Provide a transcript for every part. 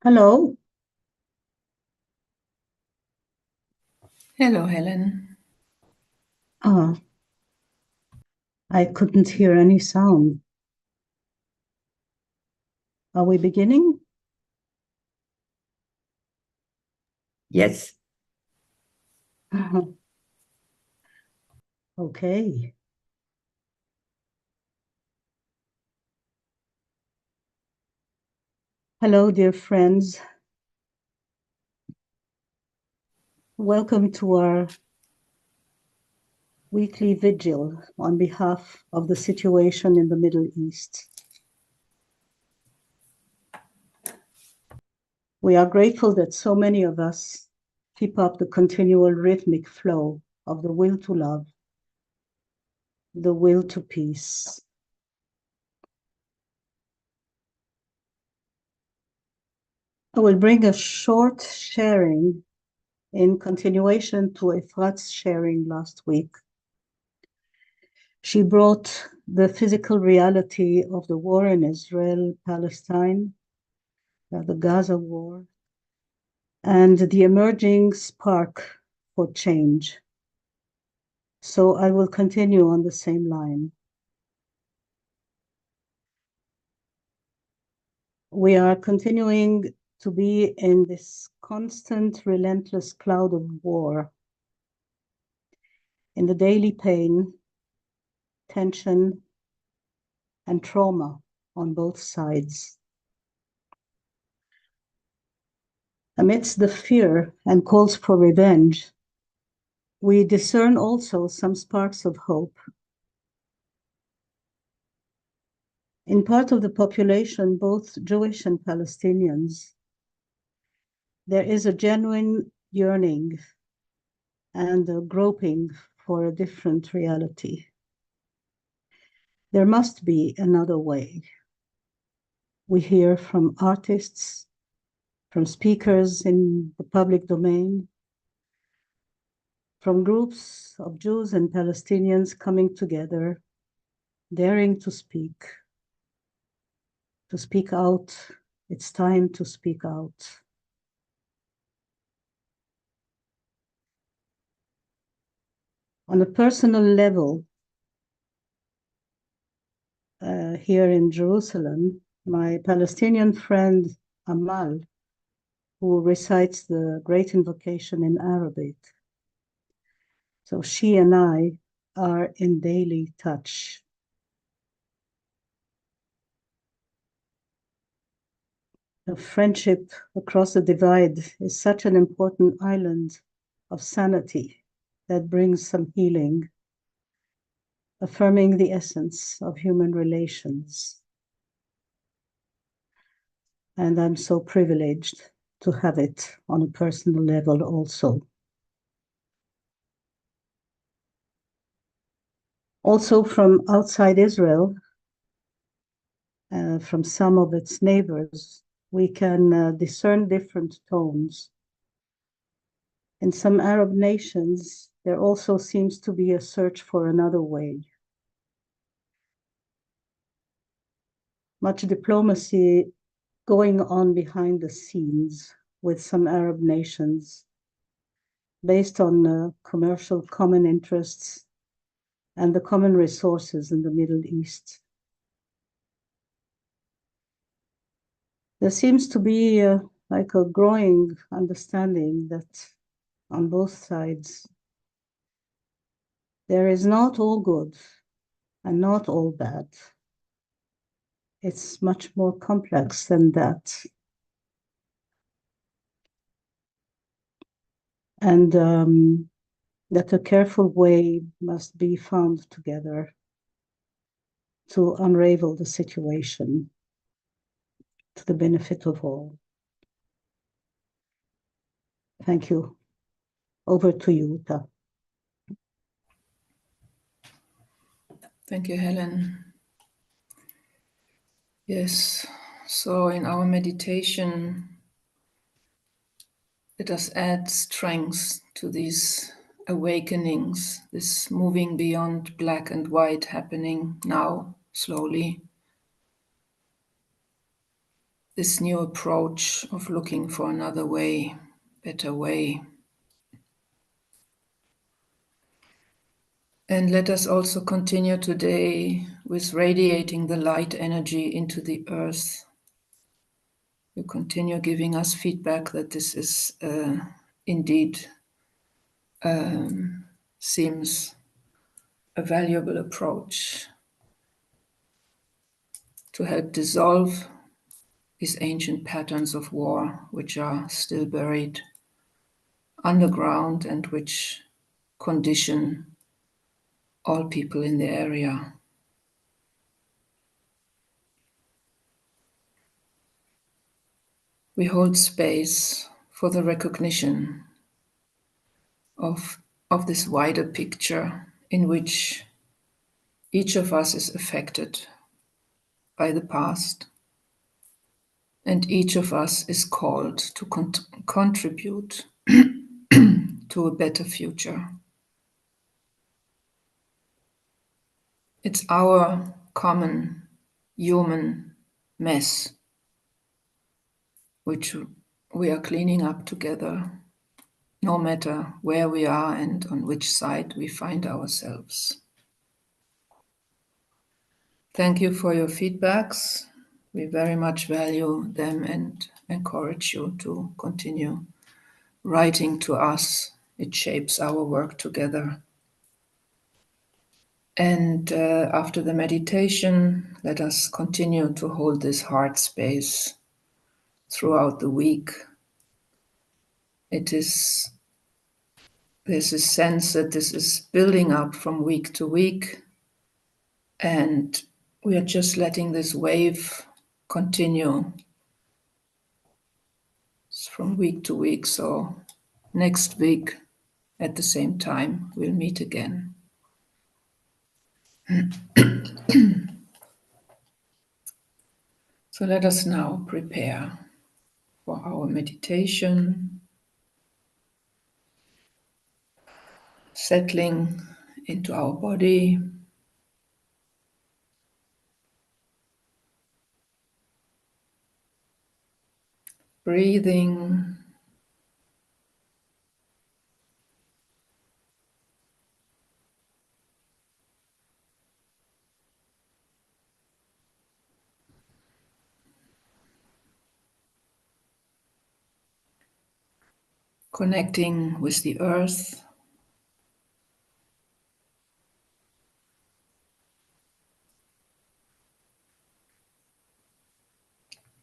Hello. Hello, Helen. Ah, I couldn't hear any sound. Are we beginning? Yes. Okay. Hello, dear friends. Welcome to our weekly vigil on behalf of the situation in the Middle East. We are grateful that so many of us keep up the continual rhythmic flow of the will to love, the will to peace. I will bring a short sharing in continuation to Efrat's sharing last week. She brought the physical reality of the war in Israel, Palestine, the Gaza war, and the emerging spark for change. So I will continue on the same line. We are continuing to be in this constant, relentless cloud of war, in the daily pain, tension, and trauma on both sides. Amidst the fear and calls for revenge, we discern also some sparks of hope. In part of the population, both Jewish and Palestinians, there is a genuine yearning and a groping for a different reality. There must be another way. We hear from artists, from speakers in the public domain, from groups of Jews and Palestinians coming together, daring to speak out. It's time to speak out. On a personal level, here in Jerusalem, my Palestinian friend Amal, who recites the great invocation in Arabic. So she and I are in daily touch. The friendship across the divide is such an important island of sanity that brings some healing, affirming the essence of human relations. And I'm so privileged to have it on a personal level also. Also from outside Israel, from some of its neighbors, we can discern different tones. In some Arab nations, there also seems to be a search for another way. Much diplomacy going on behind the scenes with some Arab nations based on commercial common interests and the common resources in the Middle East. There seems to be like a growing understanding that on both sides, there is not all good and not all bad. It's much more complex than that. And that a careful way must be found together to unravel the situation to the benefit of all. Thank you. Over to you, Uta. Thank you, Helen. Yes, so in our meditation, let us add strength to these awakenings, this moving beyond black and white happening now, slowly. this new approach of looking for another way, better way. And let us also continue today with radiating the light energy into the earth. You continue giving us feedback that this is indeed seems a valuable approach to help dissolve these ancient patterns of war, which are still buried underground and which condition all people in the area. We hold space for the recognition of this wider picture in which each of us is affected by the past, and each of us is called to contribute to a better future. It's our common human mess which we are cleaning up together, no matter where we are and on which side we find ourselves. Thank you for your feedbacks. We very much value them and encourage you to continue writing to us. It shapes our work together. And after the meditation, let us continue to hold this heart space throughout the week. There's a sense that this is building up from week to week, and we are just letting this wave continue from week to week. So next week at the same time, we'll meet again. So let us now prepare for our meditation, settling into our body. Breathing. Connecting with the earth.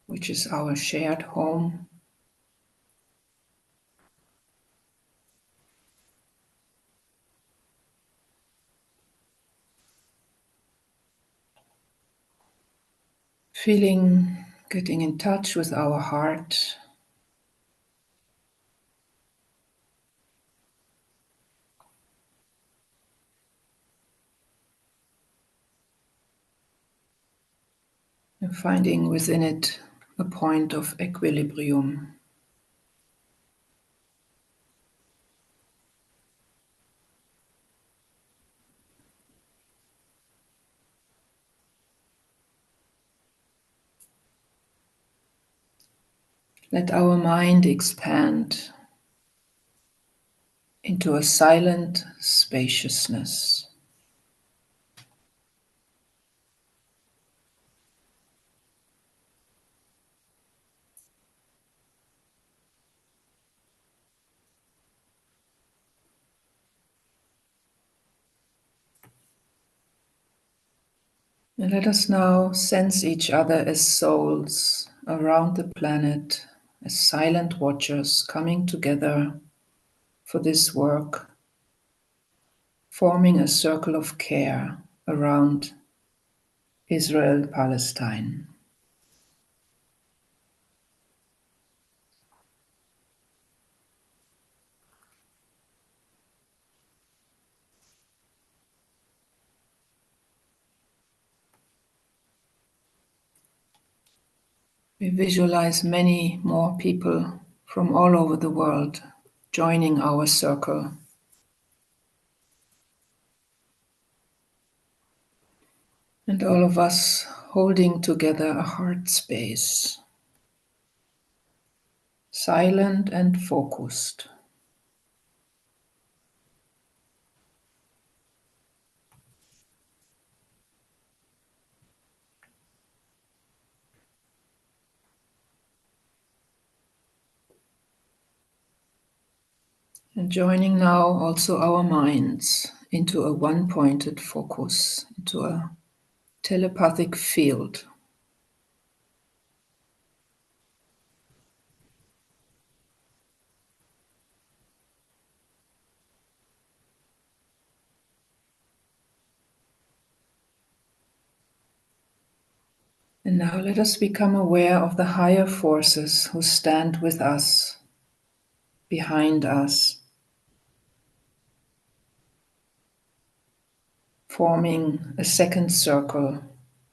Which is our shared home. Feeling, getting in touch with our heart. And finding within it a point of equilibrium. Let our mind expand into a silent spaciousness. And let us now sense each other as souls around the planet, as silent watchers coming together for this work, forming a circle of care around Israel-Palestine. We visualize many more people from all over the world joining our circle. And all of us holding together a heart space. silent and focused. And joining now also our minds into a one-pointed focus, into a telepathic field. And now let us become aware of the higher forces who stand with us, behind us, forming a second circle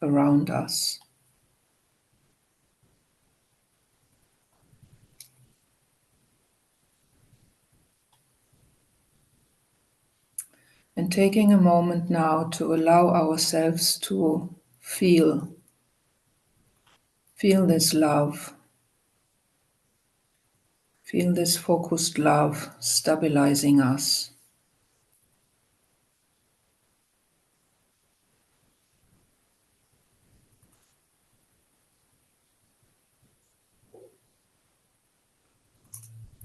around us. And taking a moment now to allow ourselves to feel this love, feel this focused love stabilizing us.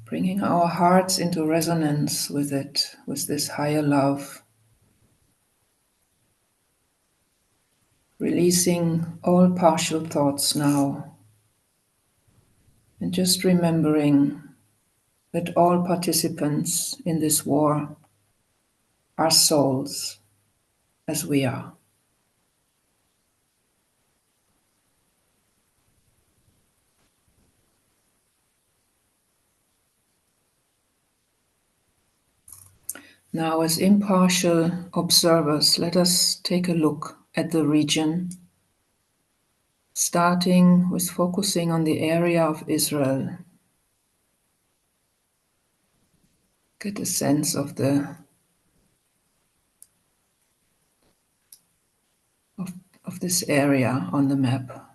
Bringing our hearts into resonance with it, with this higher love. Releasing all partial thoughts now. And just remembering that all participants in this war are souls as we are. Now, as impartial observers, let us take a look at the region, starting with focusing on the area of Israel. Get a sense of this area on the map.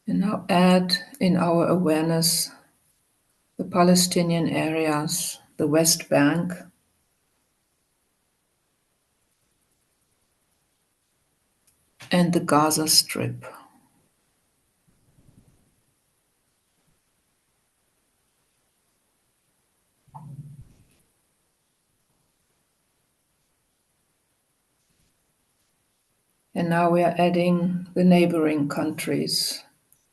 And now add in our awareness the Palestinian areas, the West Bank, and the Gaza Strip. And now we are adding the neighboring countries,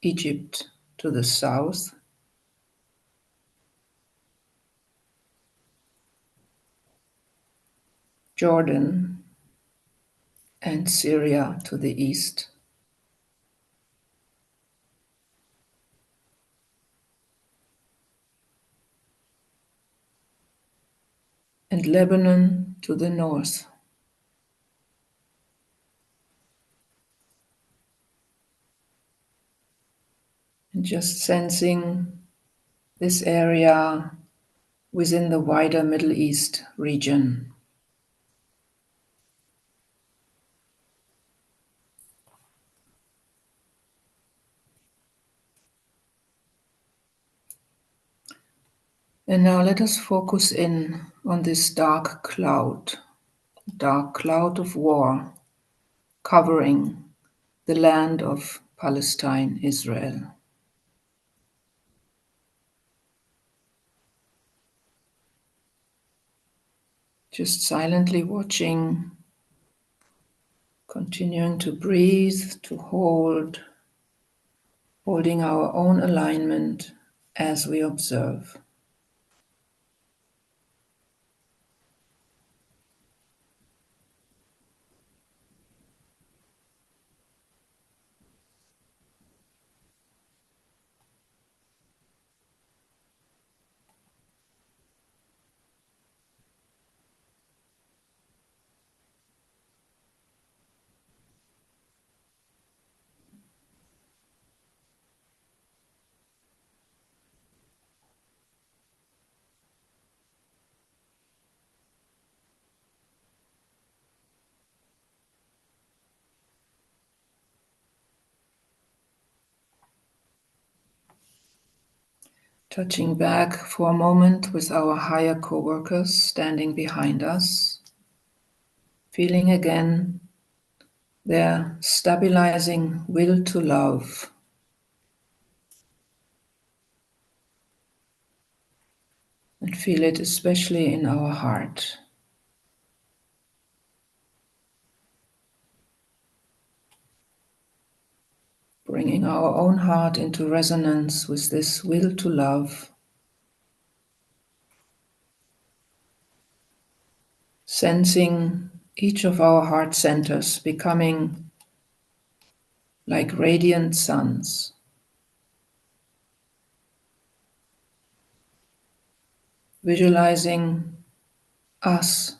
Egypt to the south, Jordan and Syria to the east, and Lebanon to the north. And just sensing this area within the wider Middle East region. And now let us focus in on this dark cloud of war covering the land of Palestine, Israel. Just silently watching, continuing to breathe, to holding our own alignment as we observe. Touching back for a moment with our higher co-workers standing behind us, feeling again their stabilizing will to love. And feel it especially in our heart. Bringing our own heart into resonance with this will to love. Sensing each of our heart centers becoming like radiant suns. Visualizing us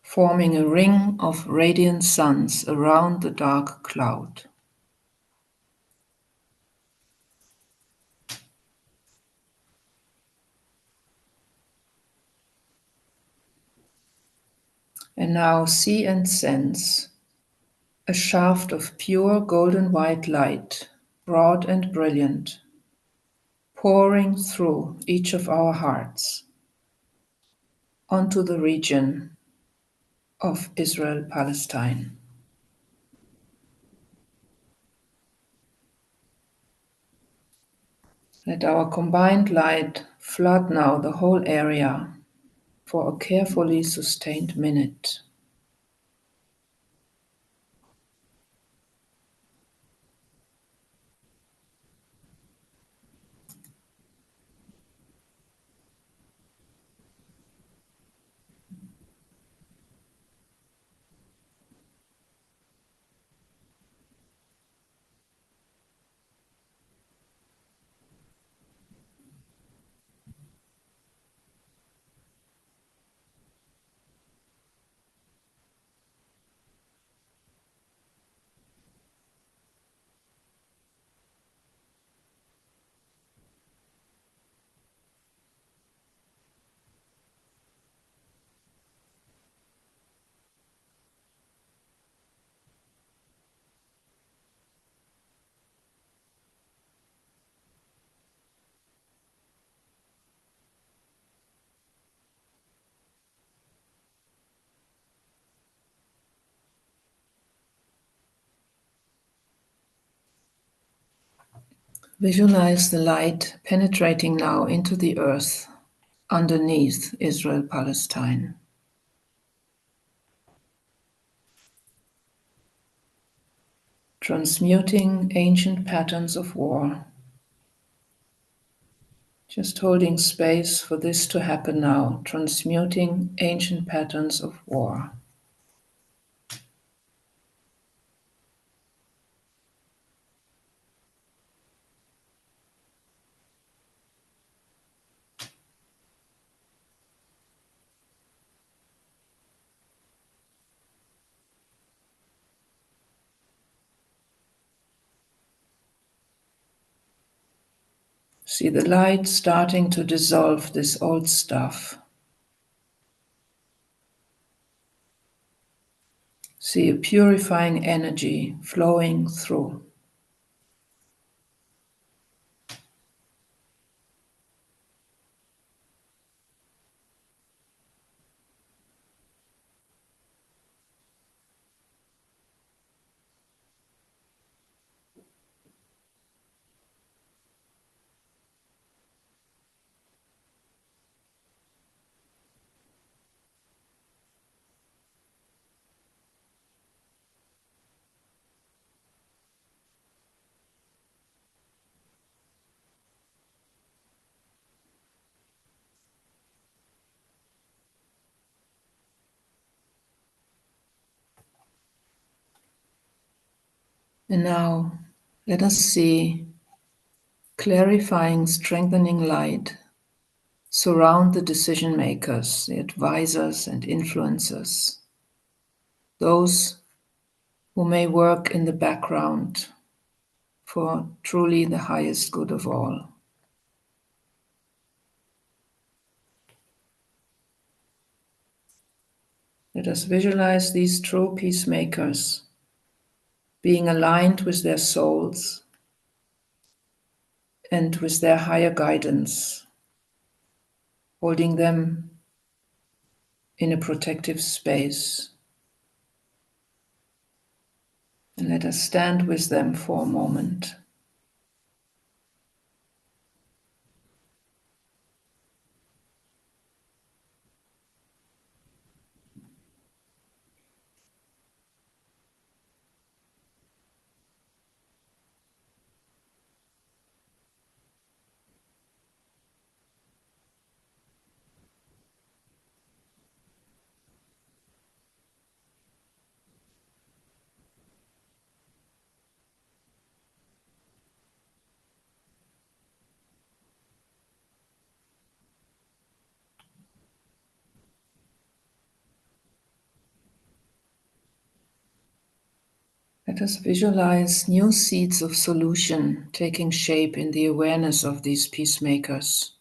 forming a ring of radiant suns around the dark cloud. And now see and sense a shaft of pure golden white light, broad and brilliant, pouring through each of our hearts onto the region of Israel-Palestine. Let our combined light flood now the whole area for a carefully sustained minute. Visualize the light penetrating now into the earth underneath Israel-Palestine. Transmuting ancient patterns of war. Just holding space for this to happen now, transmuting ancient patterns of war. See the light starting to dissolve this old stuff. See a purifying energy flowing through. And now let us see clarifying, strengthening light surround the decision makers, the advisors and influencers, those who may work in the background for truly the highest good of all. Let us visualize these true peacemakers being aligned with their souls and with their higher guidance, holding them in a protective space. And let us stand with them for a moment. Let us visualize new seeds of solution taking shape in the awareness of these peacemakers.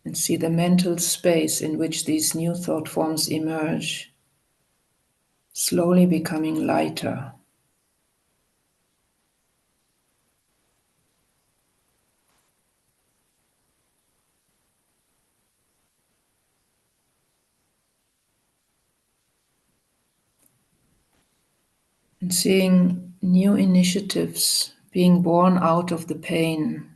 And see the mental space in which these new thought forms emerge, slowly becoming lighter. And seeing new initiatives being born out of the pain,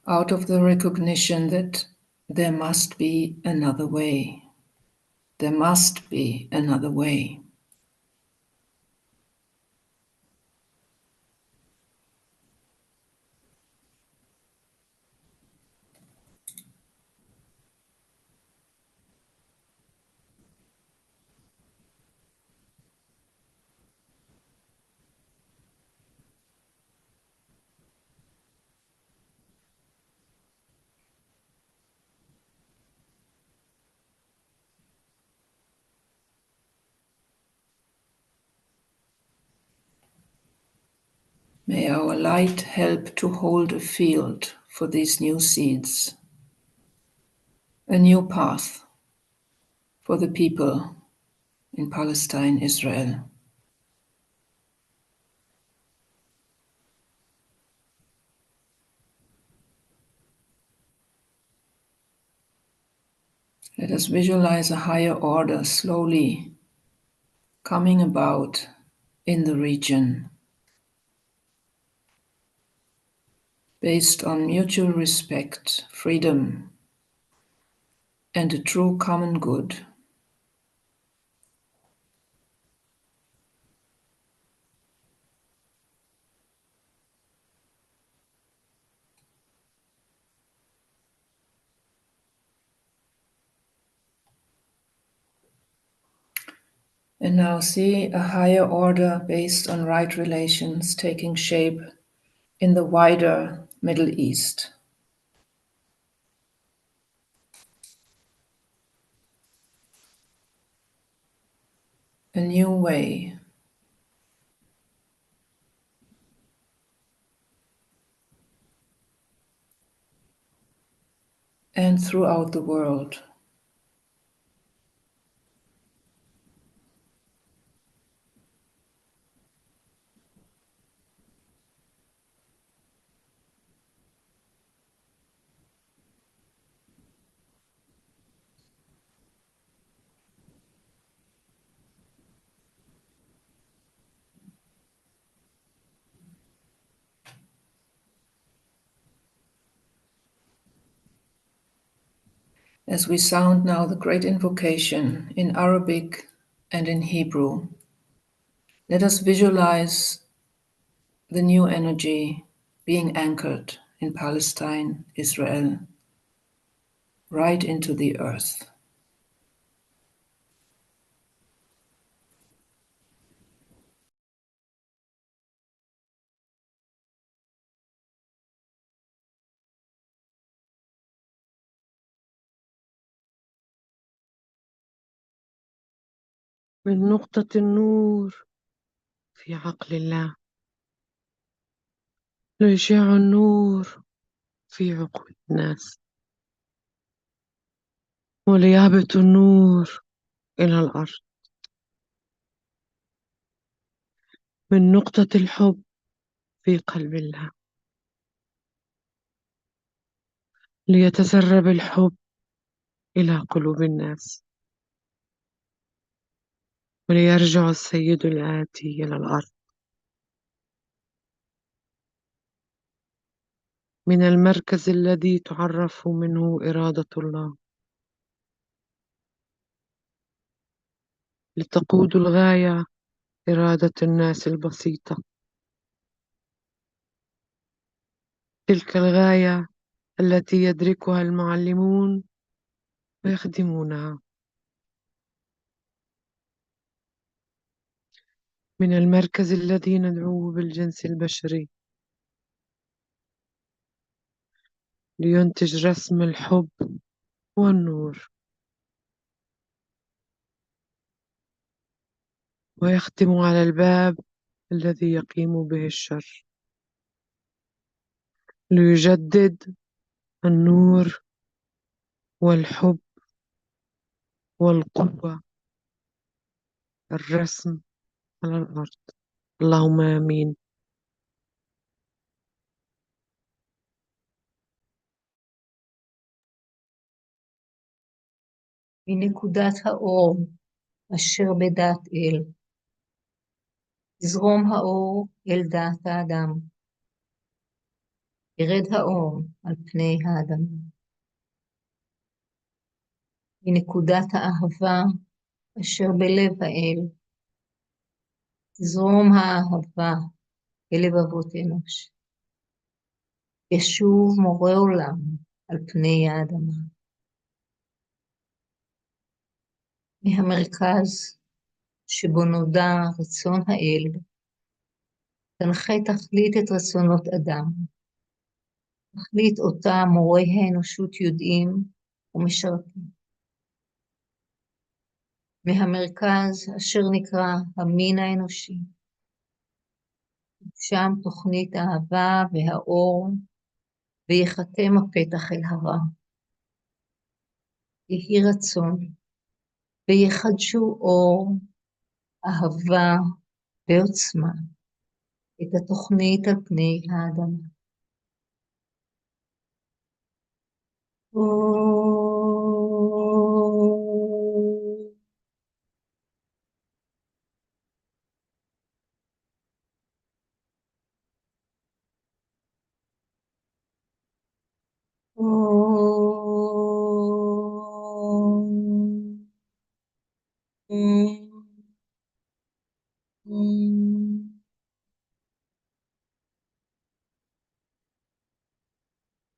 out of the recognition that there must be another way. There must be another way. May our light help to hold a field for these new seeds, a new path for the people in Palestine, Israel. Let us visualize a higher order slowly coming about in the region, based on mutual respect, freedom, and a true common good. And now see a higher order based on right relations taking shape in the wider Middle East. A new way. And throughout the world. As we sound now the great invocation in Arabic and in Hebrew, let us visualize the new energy being anchored in Palestine, Israel, right into the earth. من نقطة النور في عقل الله ليشع النور في عقول الناس وليهبط النور إلى الأرض من نقطة الحب في قلب الله، ليتسرب الحب إلى قلوب الناس، وليرجع السيد الآتي إلى الأرض من المركز الذي تعرف منه إرادة الله، لتقود الغاية إرادة الناس البسيطة، تلك الغاية التي يدركها المعلمون ويخدمونها، من المركز الذي ندعوه بالجنس البشري، لينتج رسم الحب والنور، ويختم على الباب الذي يقيم به الشر، ليجدد النور والحب والقوة، الرسم على الأرض. اللهم آمين. מנקודת האור אשר בדעת אל, יזרום האור אל דעת האדם, ירד האור על פני האדמה. מנקודת האהבה אשר בלב האל, תזרום האהבה אל לבבות אנוש. ישוב מורה עולם על פני האדמה. מהמרכז שבו נודע רצון האל, תנחה תכלית את רצונות אדם, תכלית אותה מורי האנושות יודעים ומשרתים. מהמרכז אשר נקרא המין האנושי, שם תוכנית האהבה והאור, ויחתם הפתח אל הרע. יהי רצון, ויחדשו אור, אהבה ועוצמה, את התוכנית על פני האדמה.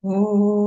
Oh